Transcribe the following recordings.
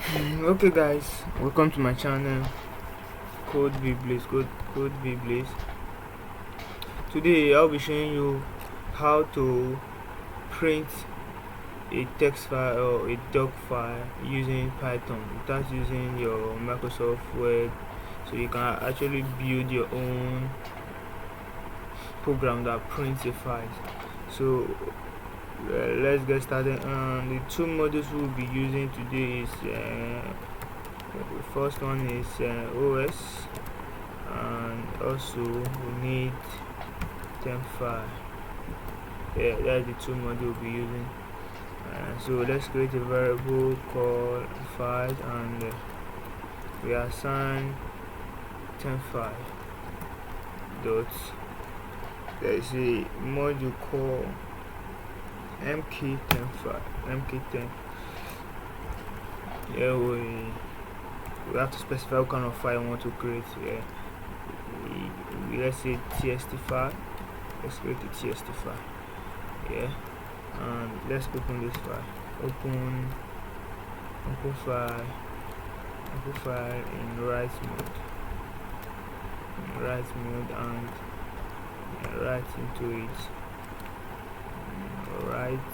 Okay guys, welcome to my channel Code Vblaze. Code Vblaze. Today I'll be showing you how to print a text file or a doc file using Python without using your Microsoft Word. So you can actually build your own program that prints a file. So let's get started. The two modules we'll be using today is the first one is OS, and also we need temp file. Yeah, that's the two modules we'll be using. So let's create a variable called file, and we assign temp file dot. There is a module called mktemp file. mktemp. Yeah, we have to specify what kind of file we want to create. Yeah, let's say txt file. Let's create a txt file. Yeah, and let's open this file. Open file in write mode. And write into it. Right.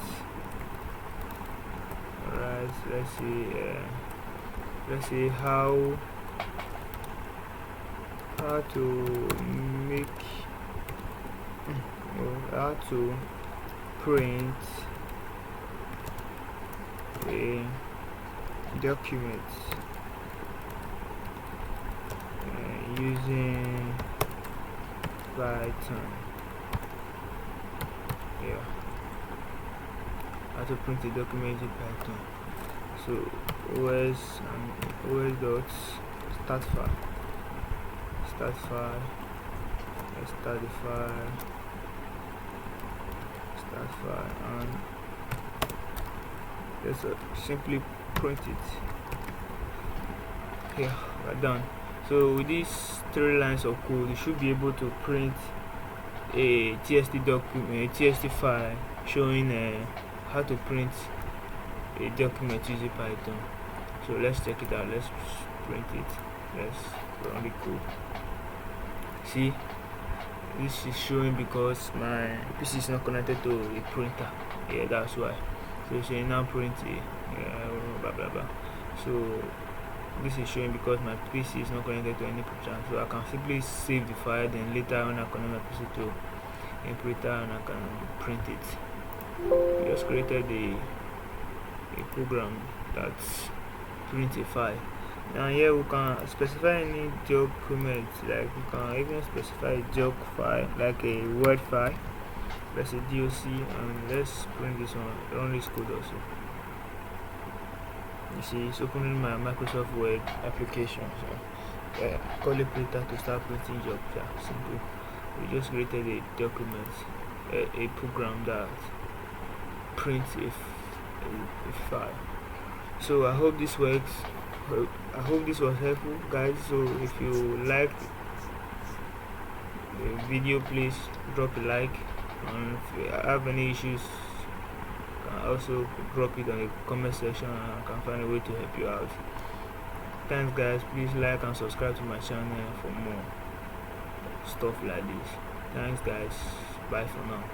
Let's see how to make how to print a document using Python. Yeah, how to print a document in Python. So os dot start file. Let's start the file. And let's simply print it. Yeah, we're done. So with these 3 lines of code, you should be able to print a txt document, a txt file showing how to print a document using Python. So let's check it out. Let's print it. Let's run the code. See, this is showing because my PC is not connected to a printer. Yeah, that's why. So it's saying now print it. Blah blah blah. So this is showing because my PC is not connected to any printer. So I can simply save the file, then later when I connect my PC to a printer, and I can print it. We just created a program that's print a file. Now here we can specify any document, like we can even specify a doc file, like a Word file. Let's say doc, and let's print this one, run this code also. You see, it's opening my Microsoft Word application. So call it printer to start printing jobs. Yeah, simple. We just created a document, a program that prints a file. So I hope this works. I hope this was helpful, guys. So if you liked the video, please drop a like, and if you have any issues, you can also drop it on the comment section, and I can find a way to help you out. Thanks guys. Please like and subscribe to my channel for more stuff like this. Thanks guys. Bye for now.